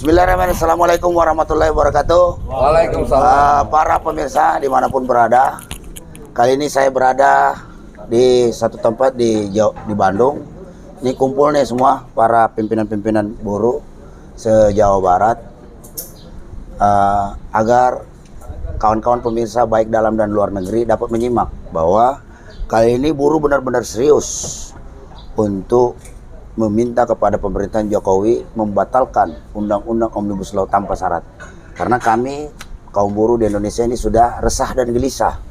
Bismillahirrahmanirrahim. Assalamualaikum warahmatullahi wabarakatuh. Waalaikumsalam. Para pemirsa dimanapun berada, kali ini saya berada di satu tempat di Bandung. Ini kumpul nih semua para pimpinan-pimpinan buruh se-Jawa Barat, agar kawan-kawan pemirsa baik dalam dan luar negeri dapat menyimak bahwa kali ini buruh benar-benar serius untuk meminta kepada pemerintahan Jokowi membatalkan undang-undang Omnibus Law tanpa syarat. Karena kami kaum buruh di Indonesia ini sudah resah dan gelisah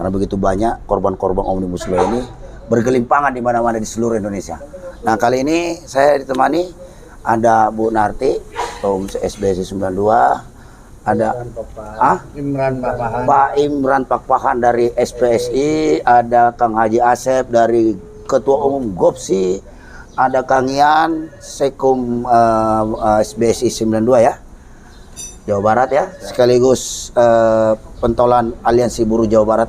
karena begitu banyak korban-korban Omnibus Law ini bergelimpangan di mana-mana di seluruh Indonesia. Nah, kali ini saya ditemani ada Bu Narti, Ketua SBSI 92, ada Pak Imran Pakpahan dari SPSI, ada Kang Haji Asep dari Ketua Umum GOPSI, ada Kang Ian, Sekum SBSI 92 ya, Jawa Barat ya, sekaligus pentolan Aliansi Buruh Jawa Barat.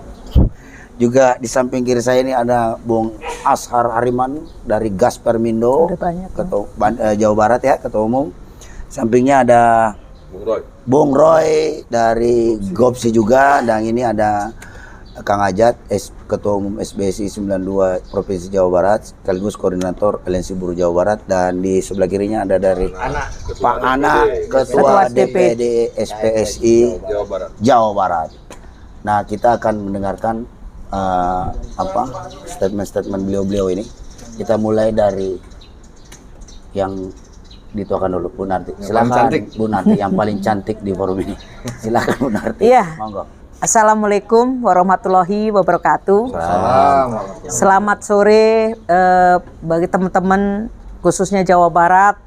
Juga di samping kiri saya ini ada Bung Ashar Hariman dari Gaspermindo, Jawa Barat ya, Ketua Umum. Sampingnya ada Bung Roy dari GOPSI juga, dan ini ada Kang Ajat, Ketua Umum SBSI 92 Provinsi Jawa Barat, sekaligus Koordinator Aliansi Buruh Jawa Barat, dan di sebelah kirinya ada dari Pak Ana, Ketua DPD SPSI Jawa Barat. Nah, kita akan mendengarkan statement-statement beliau-beliau ini. Kita mulai dari yang dituakan dulu, Bu Narti. Silakan Bu Narti, yang paling cantik di forum ini. Silakan Bu Narti. Iya. Monggo. Assalamualaikum warahmatullahi wabarakatuh. Selamat sore bagi teman-teman khususnya Jawa Barat.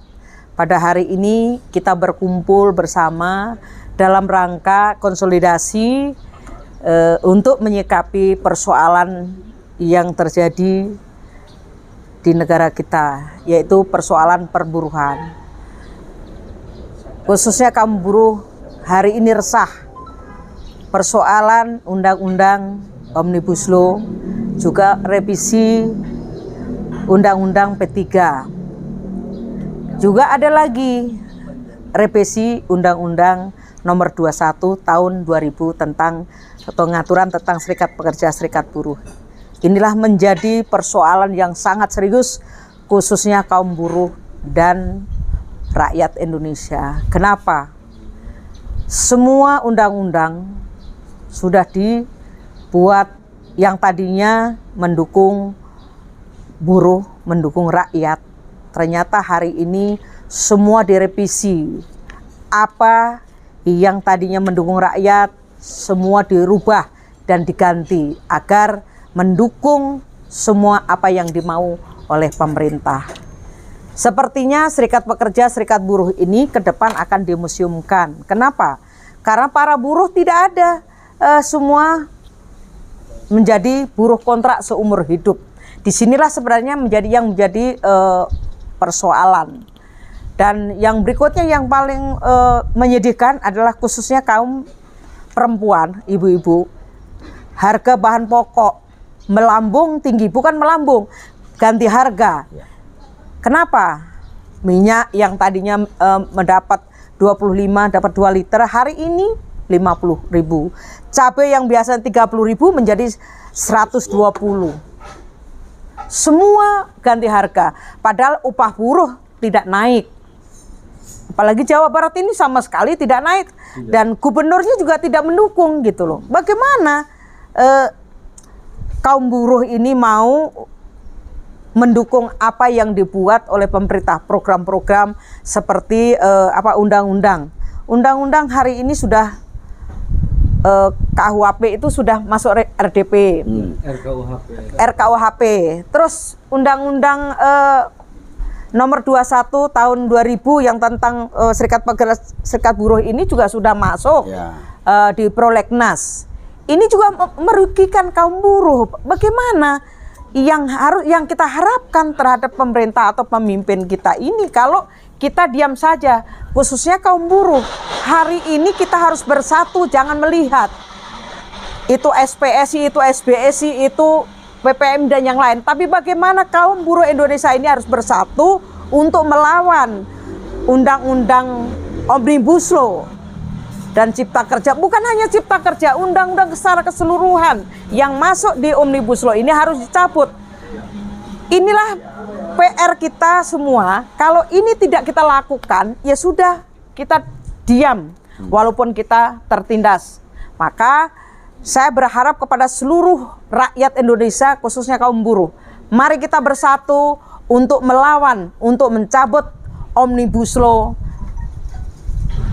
Pada hari ini kita berkumpul bersama dalam rangka konsolidasi untuk menyikapi persoalan yang terjadi di negara kita, yaitu persoalan perburuhan. Khususnya kaum buruh hari ini resah persoalan Undang-Undang Omnibus Law, juga revisi Undang-Undang P3. Juga ada lagi revisi Undang-Undang Nomor 21 Tahun 2000 tentang pengaturan tentang serikat pekerja, serikat buruh. Inilah menjadi persoalan yang sangat serius khususnya kaum buruh dan rakyat Indonesia. Kenapa? Semua undang-undang sudah dibuat yang tadinya mendukung buruh, mendukung rakyat. Ternyata hari ini semua direvisi. Apa yang tadinya mendukung rakyat semua dirubah dan diganti agar mendukung semua apa yang dimau oleh pemerintah. Sepertinya serikat pekerja, serikat buruh ini ke depan akan dimuseumkan. Kenapa? Karena para buruh tidak ada semua menjadi buruh kontrak seumur hidup. Disinilah sebenarnya menjadi persoalan. Dan yang berikutnya yang paling menyedihkan adalah khususnya kaum perempuan, ibu-ibu. Harga bahan pokok melambung tinggi, bukan melambung, ganti harga. Kenapa? Minyak yang tadinya mendapat 25 dapat 2 liter, hari ini 50.000. Cabai yang biasa 30.000 menjadi 120. Semua ganti harga, padahal upah buruh tidak naik. Apalagi Jawa Barat ini sama sekali tidak naik, dan gubernurnya juga tidak mendukung gitu loh. Bagaimana kaum buruh ini mau mendukung apa yang dibuat oleh pemerintah, program-program seperti undang-undang hari ini sudah KUHP itu sudah masuk RDP, RKUHP. Terus undang-undang nomor 21 tahun 2000 yang tentang serikat pekerja, serikat buruh ini juga sudah masuk di Prolegnas. Ini juga merugikan kaum buruh. Bagaimana yang kita harapkan terhadap pemerintah atau pemimpin kita ini kalau kita diam saja, khususnya kaum buruh. Hari ini kita harus bersatu, jangan melihat itu SPSI, itu SBSI, itu PPM dan yang lain. Tapi bagaimana kaum buruh Indonesia ini harus bersatu untuk melawan undang-undang Omnibus Law dan Cipta Kerja. Bukan hanya Cipta Kerja, undang-undang secara keseluruhan yang masuk di Omnibus Law ini harus dicabut. Inilah PR kita semua. Kalau ini tidak kita lakukan, ya sudah, kita diam walaupun kita tertindas. Maka saya berharap kepada seluruh rakyat Indonesia, khususnya kaum buruh, mari kita bersatu untuk melawan, untuk mencabut Omnibus Law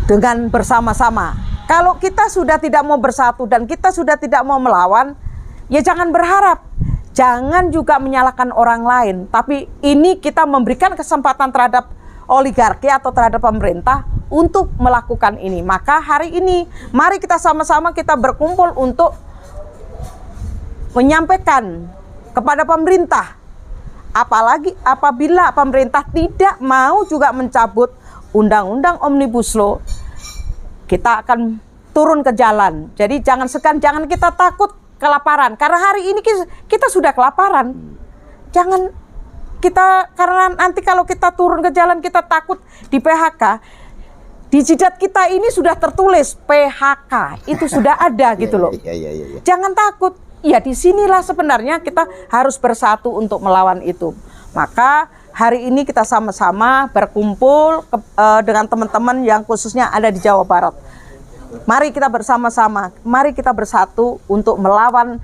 dengan bersama-sama. Kalau kita sudah tidak mau bersatu dan kita sudah tidak mau melawan, ya jangan berharap. Jangan juga menyalahkan orang lain. Tapi ini kita memberikan kesempatan terhadap oligarki atau terhadap pemerintah untuk melakukan ini. Maka hari ini mari kita sama-sama kita berkumpul untuk menyampaikan kepada pemerintah. Apalagi apabila pemerintah tidak mau juga mencabut undang-undang Omnibus Law, kita akan turun ke jalan. Jadi jangan kita takut kelaparan. Karena hari ini kita sudah kelaparan. Jangan kita, karena nanti kalau kita turun ke jalan kita takut di PHK. Di jidat kita ini sudah tertulis PHK. Itu sudah ada gitu loh. Jangan takut. Ya disinilah sebenarnya kita harus bersatu untuk melawan itu. Maka hari ini kita sama-sama berkumpul dengan teman-teman yang khususnya ada di Jawa Barat. Mari kita bersama-sama, mari kita bersatu untuk melawan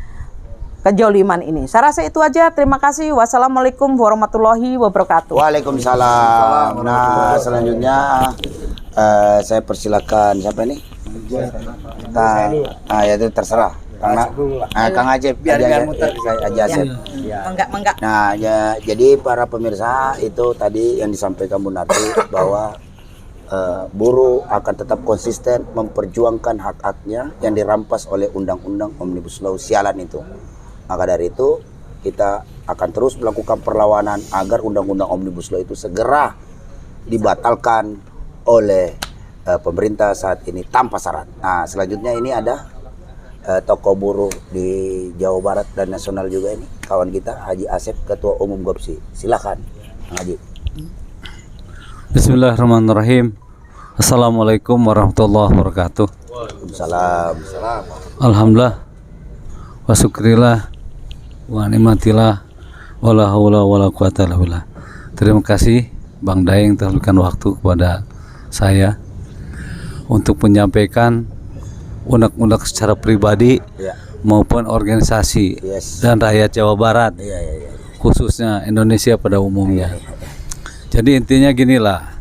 kejoliman ini. Saya rasa itu aja. Terima kasih. Wassalamualaikum warahmatullahi wabarakatuh. Waalaikumsalam. Nah, selanjutnya saya persilakan siapa nih? Ya itu terserah. Kang Acep, biar muter aja Acep. Enggak. Nah, jadi para pemirsa itu tadi yang disampaikan Bu Narti bahwa buruh akan tetap konsisten memperjuangkan hak-haknya yang dirampas oleh undang-undang Omnibus Law sialan itu. Maka dari itu kita akan terus melakukan perlawanan agar undang-undang Omnibus Law itu segera dibatalkan oleh pemerintah saat ini tanpa syarat. Nah, selanjutnya ini ada tokoh buruh di Jawa Barat dan nasional juga ini, kawan kita Haji Asep, Ketua Umum Gopsi. Silakan, Haji. Bismillahirrahmanirrahim. Assalamualaikum warahmatullahi wabarakatuh. Waalaikumsalam. Alhamdulillah wa syukrillah wa nikmatillah wala haula wala quwata illa billah. Terima kasih Bang Daeng telah memberikan waktu kepada saya untuk menyampaikan unek-unek secara pribadi maupun organisasi dan rakyat Jawa Barat, khususnya Indonesia pada umumnya. Jadi intinya ginilah,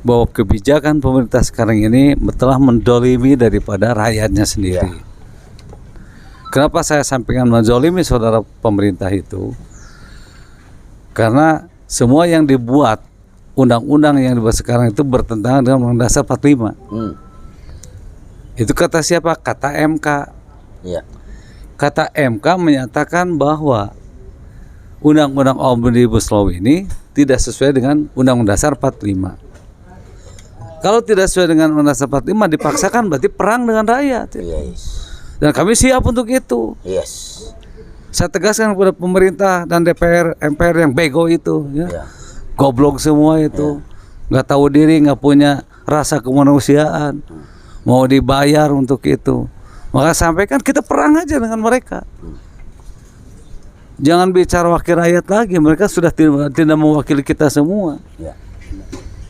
bahwa kebijakan pemerintah sekarang ini telah mendolimi daripada rakyatnya sendiri. Kenapa saya sampaikan mendolimi saudara pemerintah itu? Karena semua yang dibuat, undang-undang yang dibuat sekarang itu bertentangan dengan Undang-Undang Dasar 45. Itu kata siapa? Kata MK. Kata MK menyatakan bahwa Undang-Undang Omnibus Law ini tidak sesuai dengan Undang-Undang Dasar 45. Kalau tidak sesuai dengan Undang-Undang Dasar 45 dipaksakan berarti perang dengan rakyat. Dan kami siap untuk itu. Saya tegaskan kepada pemerintah dan DPR, MPR yang bego itu, goblok semua itu, nggak tahu diri, nggak punya rasa kemanusiaan, mau dibayar untuk itu. Maka sampaikan kita perang aja dengan mereka. Jangan bicara wakil rakyat lagi, mereka sudah tidak mewakili kita semua.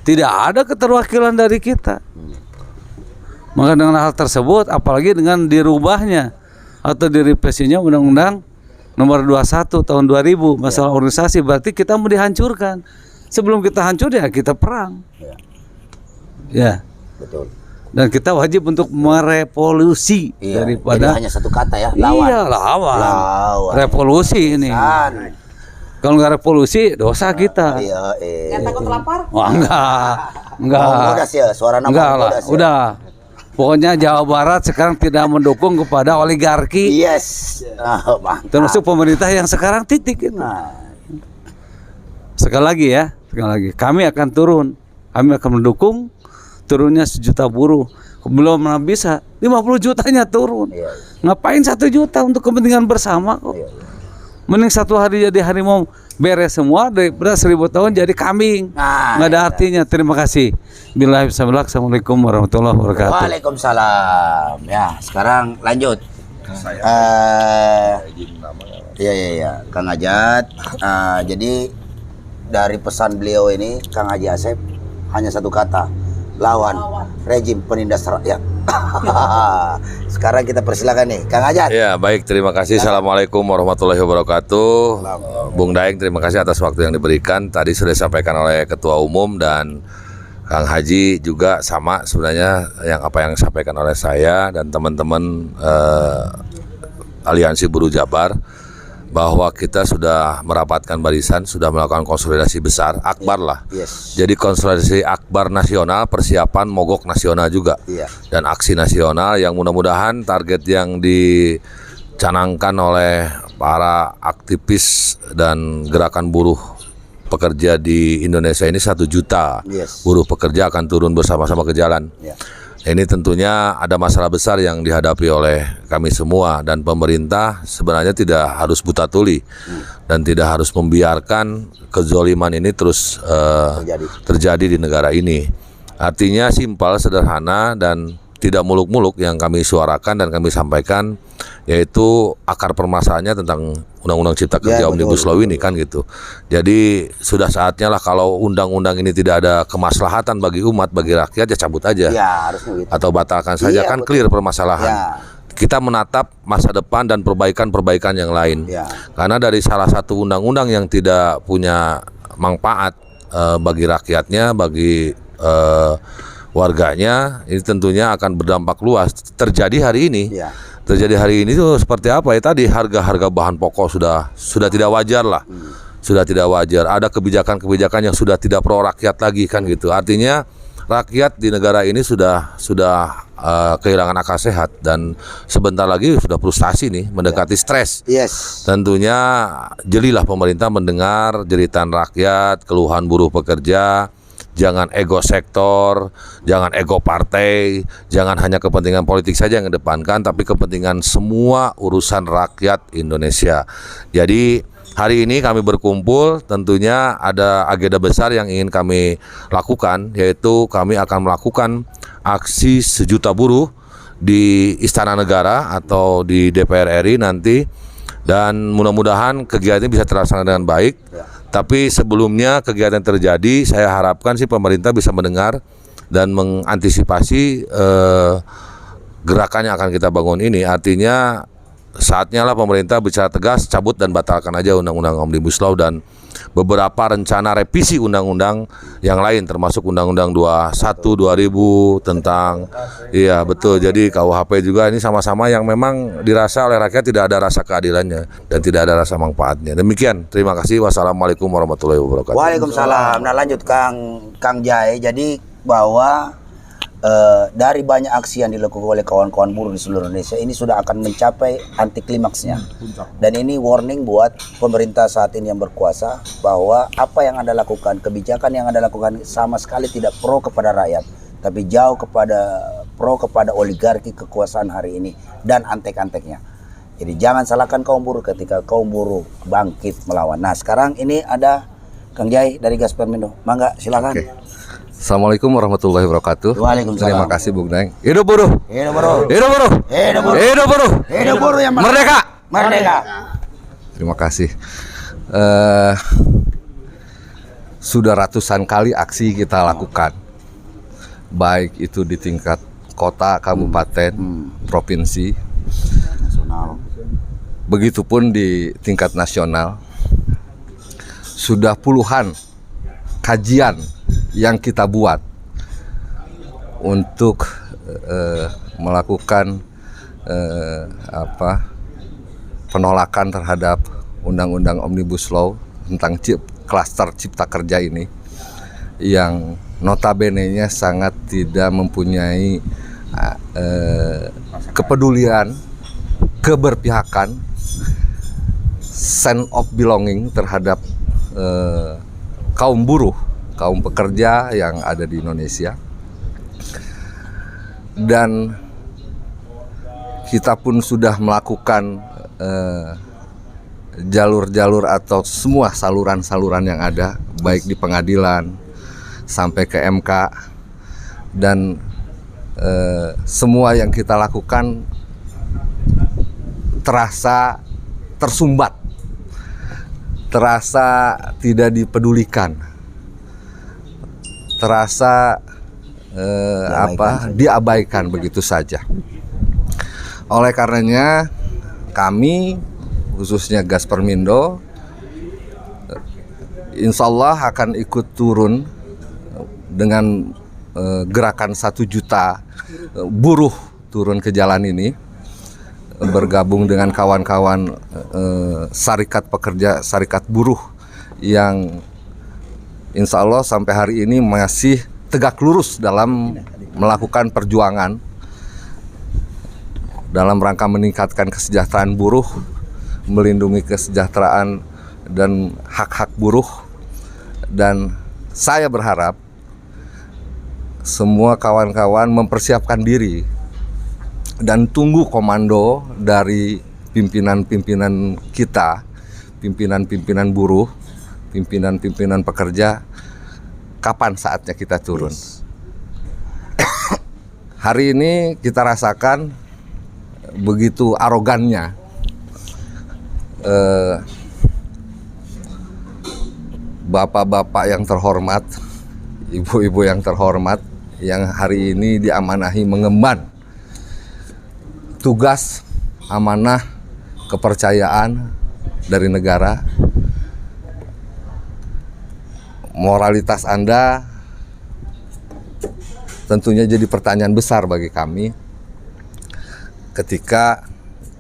Tidak ada keterwakilan dari kita. Maka dengan hal tersebut, apalagi dengan dirubahnya atau direvisinya Undang-Undang Nomor 21 Tahun 2000 masalah organisasi, berarti kita mau dihancurkan. Sebelum kita hancur ya kita perang. Betul. Dan kita wajib untuk merevolusi daripada hanya satu kata ya, lawan. Lawan. Revolusi ini. Kalau nggak revolusi dosa kita. Nggak takut lapar? Enggak. Udah sih, suara nama enggak lah. Udah. Pokoknya Jawa Barat sekarang tidak mendukung kepada oligarki. Termasuk pemerintah yang sekarang titik itu. Sekali lagi, kami akan turun. Kami akan mendukung turunnya 1 juta buruh. Belum bisa 50 jutanya turun. Ngapain 1 juta untuk kepentingan bersama kok. Mending 1 hari jadi harimau beres semua daripada 1000 tahun jadi kambing. Nah, Nggak ada artinya. Terima kasih. Bismillahirrahmanirrahim. Assalamualaikum warahmatullahi wabarakatuh. Waalaikumsalam. Ya, sekarang lanjut. Iya, Kang Ajat. Jadi dari pesan beliau ini, Kang Haji Asep, hanya satu kata, lawan rejim penindas rakyat. Sekarang kita persilakan nih, Kang Ajat. Ya, baik, terima kasih. Assalamualaikum warahmatullahi wabarakatuh. Bung Daeng, terima kasih atas waktu yang diberikan. Tadi sudah disampaikan oleh Ketua Umum dan Kang Haji juga sama sebenarnya apa yang disampaikan oleh saya dan teman-teman Aliansi Buruh Jabar, bahwa kita sudah merapatkan barisan, sudah melakukan konsolidasi besar, akbar lah. Yes. Jadi konsolidasi akbar nasional, persiapan mogok nasional juga. Iya. Dan aksi nasional yang mudah-mudahan target yang dicanangkan oleh para aktivis dan gerakan buruh pekerja di Indonesia ini 1 juta. Yes. Buruh pekerja akan turun bersama-sama ke jalan. Ya. Ini tentunya ada masalah besar yang dihadapi oleh kami semua, dan pemerintah sebenarnya tidak harus buta tuli dan tidak harus membiarkan kezoliman ini terus terjadi di negara ini. Artinya simpel, sederhana, dan tidak muluk-muluk yang kami suarakan dan kami sampaikan, yaitu akar permasalahannya tentang Undang-Undang Cipta Kerja Omnibus Law ini kan gitu. Jadi sudah saatnya lah, kalau undang-undang ini tidak ada kemaslahatan bagi umat, bagi rakyat, ya cabut aja. Ya, harusnya gitu. Atau batalkan saja, Iya, kan betul. clear permasalahan. Ya. Kita menatap masa depan dan perbaikan-perbaikan yang lain. Ya. Karena dari salah satu undang-undang yang tidak punya manfaat bagi rakyatnya, bagi warganya, ini tentunya akan berdampak luas. Terjadi hari ini. Ya. Terjadi hari ini tuh seperti apa ya tadi, harga-harga bahan pokok sudah tidak wajar lah. Sudah tidak wajar. Ada kebijakan-kebijakan yang sudah tidak pro rakyat lagi kan gitu. Artinya rakyat di negara ini sudah kehilangan akal sehat, dan sebentar lagi sudah frustasi nih, mendekati stres. Yes. Tentunya jelilah pemerintah mendengar jeritan rakyat, keluhan buruh pekerja. Jangan ego sektor, jangan ego partai, jangan hanya kepentingan politik saja yang kedepankan, tapi kepentingan semua urusan rakyat Indonesia. Jadi hari ini kami berkumpul, tentunya ada agenda besar yang ingin kami lakukan, yaitu kami akan melakukan aksi 1 juta buruh di Istana Negara atau di DPR RI nanti, dan mudah-mudahan kegiatan bisa terlaksana dengan baik. Tapi sebelumnya kegiatan terjadi, saya harapkan sih pemerintah bisa mendengar dan mengantisipasi gerakan yang akan kita bangun ini. Artinya saatnya lah pemerintah bicara tegas, cabut dan batalkan aja Undang-Undang Omnibus Law dan beberapa rencana revisi undang-undang yang lain, termasuk Undang-Undang 21/2000 tentang, iya betul, jadi KUHP juga. Ini sama-sama yang memang dirasa oleh rakyat tidak ada rasa keadilannya dan tidak ada rasa manfaatnya. Demikian, terima kasih. Wassalamualaikum warahmatullahi wabarakatuh. Waalaikumsalam. Nah, lanjut Kang Jai. Jadi bahwa dari banyak aksi yang dilakukan oleh kawan-kawan buruh di seluruh Indonesia ini sudah akan mencapai anti klimaksnya. Dan ini warning buat pemerintah saat ini yang berkuasa, bahwa apa yang Anda lakukan, kebijakan yang Anda lakukan sama sekali tidak pro kepada rakyat, tapi jauh pro kepada oligarki kekuasaan hari ini dan antek-anteknya. Jadi jangan salahkan kaum buruh ketika kaum buruh bangkit melawan. Nah, sekarang ini ada Kang Jai dari Gaspermindo. Mangga, silakan. Oke. Assalamualaikum warahmatullahi wabarakatuh. Waalaikumsalam. Terima kasih Bung Daeng. Hidup buruh. Hidup buruh. Hidup buruh. Hidup buruh. Hidup buruh. Hidup buruh yang Merdeka. Merdeka. Terima kasih. Sudah ratusan kali aksi kita lakukan, baik itu di tingkat kota, kabupaten, provinsi, Nasional. begitupun di tingkat nasional. Sudah puluhan kajian yang kita buat untuk melakukan penolakan terhadap Undang-Undang Omnibus Law tentang klaster cipta kerja ini, yang notabene-nya sangat tidak mempunyai kepedulian, keberpihakan, sense of belonging terhadap kaum buruh, kaum pekerja yang ada di Indonesia. Dan kita pun sudah melakukan jalur-jalur atau semua saluran-saluran yang ada, baik di pengadilan sampai ke MK, dan semua yang kita lakukan terasa tersumbat, terasa tidak dipedulikan, terasa diabaikan begitu saja. Oleh karenanya kami, khususnya Gaspermindo, insya Allah akan ikut turun dengan gerakan 1 juta buruh turun ke jalan ini, bergabung dengan kawan-kawan Serikat Pekerja, Serikat Buruh yang insya Allah sampai hari ini masih tegak lurus dalam melakukan perjuangan dalam rangka meningkatkan kesejahteraan buruh, melindungi kesejahteraan dan hak-hak buruh. Dan saya berharap semua kawan-kawan mempersiapkan diri dan tunggu komando dari pimpinan-pimpinan kita, pimpinan-pimpinan buruh, pimpinan-pimpinan pekerja, kapan saatnya kita turun. Hari ini kita rasakan begitu arogannya bapak-bapak yang terhormat, ibu-ibu yang terhormat, yang hari ini diamanahi mengemban tugas, amanah, kepercayaan dari negara. Moralitas Anda tentunya jadi pertanyaan besar bagi kami ketika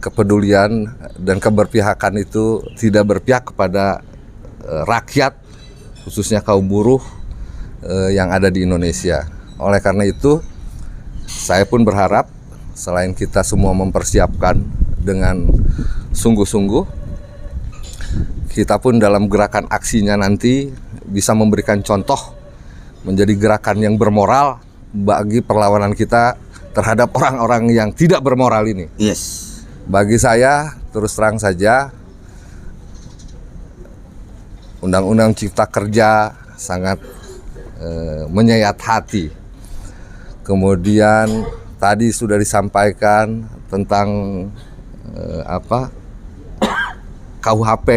kepedulian dan keberpihakan itu tidak berpihak kepada rakyat, khususnya kaum buruh yang ada di Indonesia. Oleh karena itu, saya pun berharap selain kita semua mempersiapkan dengan sungguh-sungguh, kita pun dalam gerakan aksinya nanti bisa memberikan contoh, menjadi gerakan yang bermoral bagi perlawanan kita terhadap orang-orang yang tidak bermoral ini. Yes. Bagi saya, terus terang saja, Undang-Undang Cipta Kerja sangat menyayat hati. Kemudian tadi sudah disampaikan tentang KUHP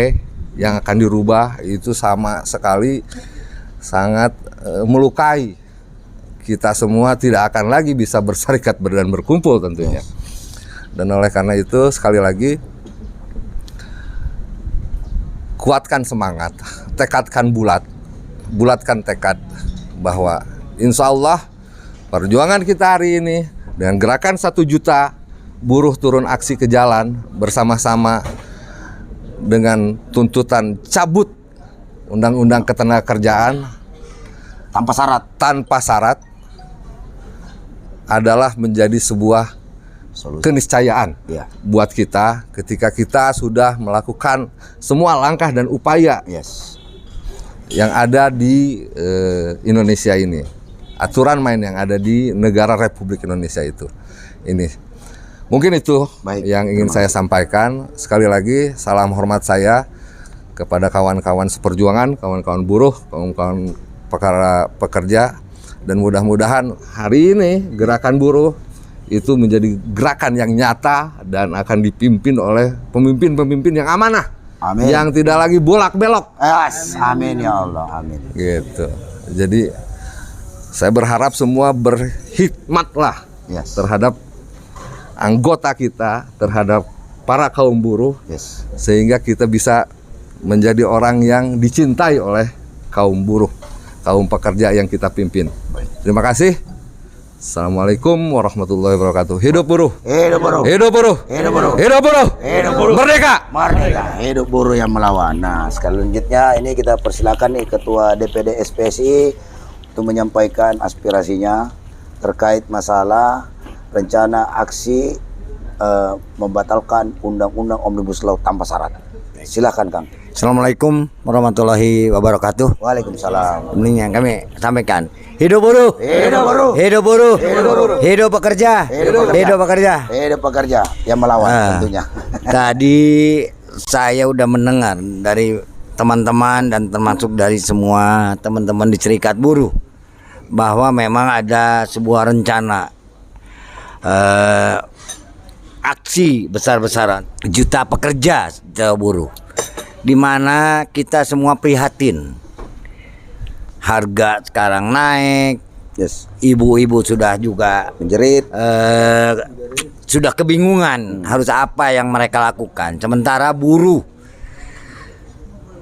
yang akan dirubah, itu sama sekali sangat melukai. Kita semua tidak akan lagi bisa berserikat dan berkumpul tentunya. Dan oleh karena itu sekali lagi, kuatkan semangat, tekadkan bulatkan tekad bahwa insya Allah perjuangan kita hari ini dengan gerakan 1 juta buruh turun aksi ke jalan bersama-sama dengan tuntutan cabut Undang-Undang Ketenagakerjaan tanpa syarat adalah menjadi sebuah keniscayaan buat kita ketika kita sudah melakukan semua langkah dan upaya yang ada di Indonesia ini, aturan main yang ada di negara Republik Indonesia itu. Ini mungkin itu yang ingin saya sampaikan. Sekali lagi salam hormat saya kepada kawan-kawan seperjuangan, kawan-kawan buruh, kawan-kawan pekerja, dan mudah-mudahan hari ini gerakan buruh itu menjadi gerakan yang nyata dan akan dipimpin oleh pemimpin-pemimpin yang amanah. Amin. Yang tidak lagi bolak-belok. Amin ya Allah, amin. Gitu. Jadi saya berharap semua berhikmatlah terhadap anggota kita, terhadap para kaum buruh, sehingga kita bisa menjadi orang yang dicintai oleh kaum buruh, kaum pekerja yang kita pimpin. Terima kasih. Assalamualaikum warahmatullahi wabarakatuh. Hidup buruh. Hidup buruh. Hidup buruh. Hidup buruh. Hidup buruh. Hidup buruh. Merdeka. Merdeka. Hidup buruh yang melawan. Nah, selanjutnya ini kita persilakan nih Ketua DPD SPSI untuk menyampaikan aspirasinya terkait masalah rencana aksi membatalkan Undang-Undang Omnibus Law tanpa syarat. Silakan Kang. Assalamualaikum warahmatullahi wabarakatuh. Waalaikumsalam. Ini yang kami sampaikan. Hidup buruh. Hidup buruh. Hidup buruh. Hidup buruh. Hidup pekerja. Hidup pekerja. Hidup pekerja. Hidup pekerja yang melawan tentunya. Tadi saya udah mendengar dari teman-teman dan termasuk dari semua teman-teman di Serikat Buruh bahwa memang ada sebuah rencana aksi besar-besaran juta pekerja Jawa Buruh, di mana kita semua prihatin. Harga sekarang naik, ibu-ibu sudah juga menjerit, sudah kebingungan harus apa yang mereka lakukan. Sementara buruh,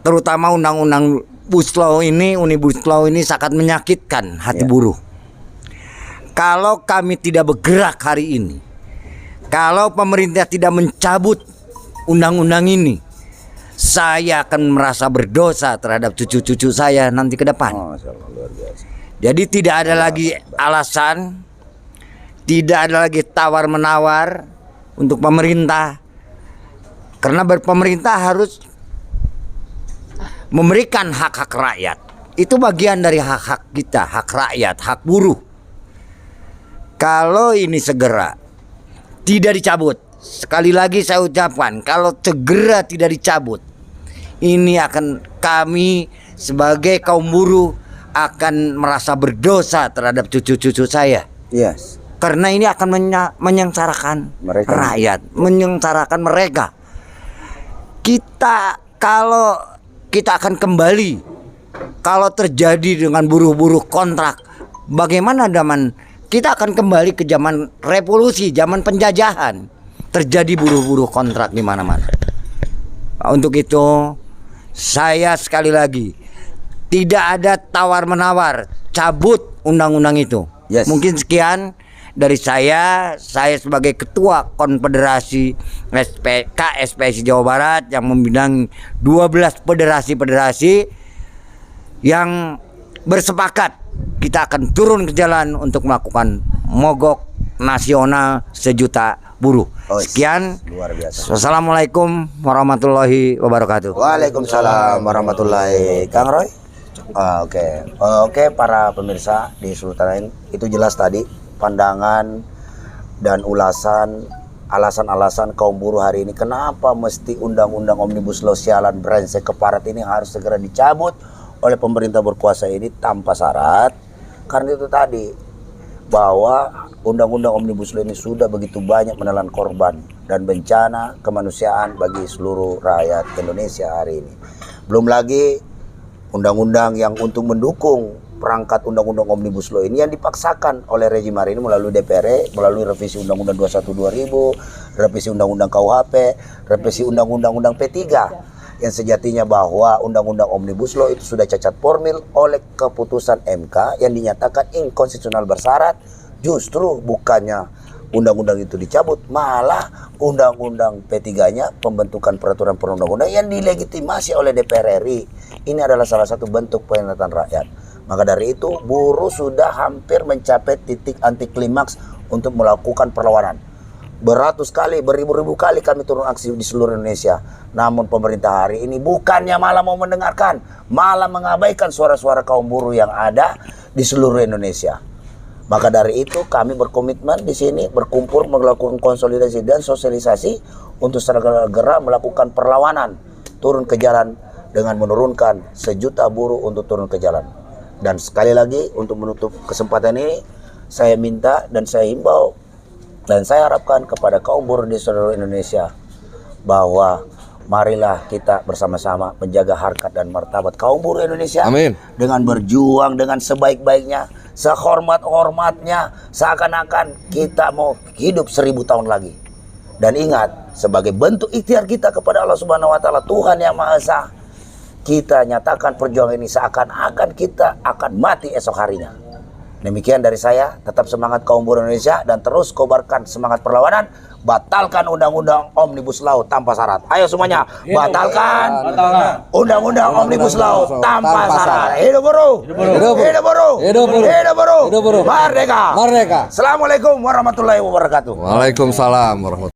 terutama undang-undang Omnibus Law ini sangat menyakitkan hati buruh. Kalau kami tidak bergerak hari ini, kalau pemerintah tidak mencabut undang-undang ini, saya akan merasa berdosa terhadap cucu-cucu saya nanti ke depan. Jadi tidak ada lagi alasan, tidak ada lagi tawar-menawar untuk pemerintah. Karena pemerintah harus memberikan hak-hak rakyat. Itu bagian dari hak-hak kita, hak rakyat, hak buruh. Kalau ini segera tidak dicabut, sekali lagi saya ucapkan, kalau segera tidak dicabut, ini akan kami sebagai kaum buruh akan merasa berdosa terhadap cucu-cucu saya. Yes. Karena ini akan menyengsarakan rakyat, menyengsarakan mereka. Kalau kita akan kembali, kalau terjadi dengan buruh-buruh kontrak, bagaimana kita akan kembali ke zaman revolusi, zaman penjajahan. Terjadi buruh-buruh kontrak di mana-mana. Untuk itu, saya sekali lagi tidak ada tawar-menawar, cabut undang-undang itu. Yes. Mungkin sekian dari saya sebagai Ketua Konfederasi KSPSI Jawa Barat yang membidang 12 federasi-federasi yang bersepakat kita akan turun ke jalan untuk melakukan mogok nasional sejuta buruh. Sekian. Luar biasa. Wassalamualaikum warahmatullahi wabarakatuh. Waalaikumsalam warahmatullahi. Kang Roy. Oke, para pemirsa di seluruh tanah ini, itu jelas tadi pandangan dan alasan-alasan kaum buruh hari ini kenapa mesti undang-undang Omnibus Law sialan brengsek keparat ini harus segera dicabut oleh pemerintah berkuasa ini tanpa syarat. Karena itu tadi, bahwa undang-undang Omnibus Law ini sudah begitu banyak menelan korban dan bencana kemanusiaan bagi seluruh rakyat Indonesia hari ini. Belum lagi undang-undang yang untuk mendukung perangkat undang-undang Omnibus Law ini yang dipaksakan oleh rejim hari ini melalui DPR, melalui revisi Undang-Undang 21 2000, revisi Undang-Undang KUHP, revisi Undang-Undang P3, yang sejatinya bahwa Undang-Undang Omnibus Law itu sudah cacat formil oleh keputusan MK yang dinyatakan inkonstitusional bersyarat. Justru bukannya undang-undang itu dicabut, malah Undang-Undang P3-nya, pembentukan peraturan perundang-undang yang dilegitimasi oleh DPR RI. Ini adalah salah satu bentuk pengkhianatan rakyat. Maka dari itu buruh sudah hampir mencapai titik anti klimaks untuk melakukan perlawanan. Beratus kali, beribu-ribu kali kami turun aksi di seluruh Indonesia. Namun pemerintah hari ini bukannya malah mau mendengarkan, malah mengabaikan suara-suara kaum buruh yang ada di seluruh Indonesia. Maka dari itu kami berkomitmen di sini berkumpul melakukan konsolidasi dan sosialisasi untuk segera melakukan perlawanan, turun ke jalan dengan menurunkan sejuta buruh untuk turun ke jalan. Dan sekali lagi untuk menutup kesempatan ini, saya minta dan saya himbau dan saya harapkan kepada kaum buruh di seluruh Indonesia bahwa marilah kita bersama-sama menjaga harkat dan martabat kaum buruh Indonesia. Amin. Dengan berjuang dengan sebaik-baiknya, sehormat-hormatnya, seakan-akan kita mau hidup 1000 tahun lagi. Dan ingat, sebagai bentuk ikhtiar kita kepada Allah Subhanahu wa taala, Tuhan yang Maha Esa, kita nyatakan perjuangan ini seakan-akan kita akan mati esok harinya. Demikian dari saya, tetap semangat kaum buruh Indonesia dan terus kobarkan semangat perlawanan. Batalkan undang-undang Omnibus Law tanpa syarat. Ayo semuanya, batalkan undang-undang Omnibus Law tanpa syarat. Hidup buruh, hidup buruh, hidup buruh, merdeka, merdeka. Assalamualaikum warahmatullahi wabarakatuh. Waalaikumsalam warahmatullahi wabarakatuh.